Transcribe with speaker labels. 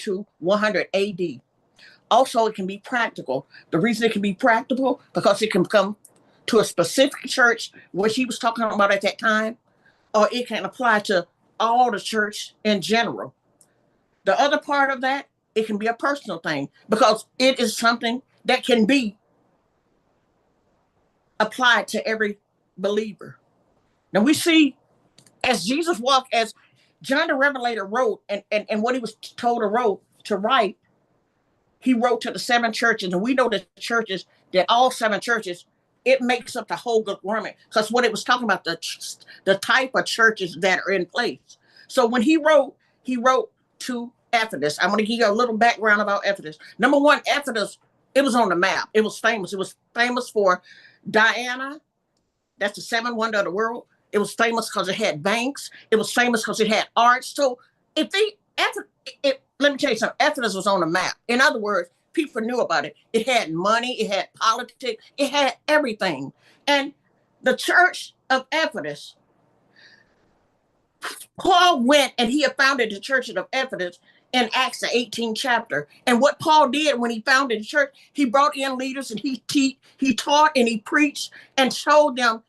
Speaker 1: to 100 AD. Also, it can be practical. The reason it can be practical, because it can come to a specific church, which he was talking about at that time, or it can apply to all the church in general. The other part of that, it can be a personal thing, because it is something that can be applied to every believer. Now we see, as Jesus walked, as John the Revelator wrote, and what he was told to write, he wrote to the seven churches, and we know the churches, that all seven churches, it makes up the whole good garment, because what it was talking about, the type of churches that are in place. So when he wrote to Ephesus. I'm going to give you a little background about Ephesus. Number one, Ephesus, it was on the map. It was famous. It was famous for Diana. That's the seventh wonder of the world. It was famous because it had banks. It was famous because it had art. So let me tell you something. Ephesus was on the map. In other words, people knew about it. It had money. It had politics. It had everything. And the church of Ephesus, Paul went and he founded the church of Ephesus in Acts, the 18th chapter. And what Paul did when he founded the church, he brought in leaders and he taught and he preached and showed them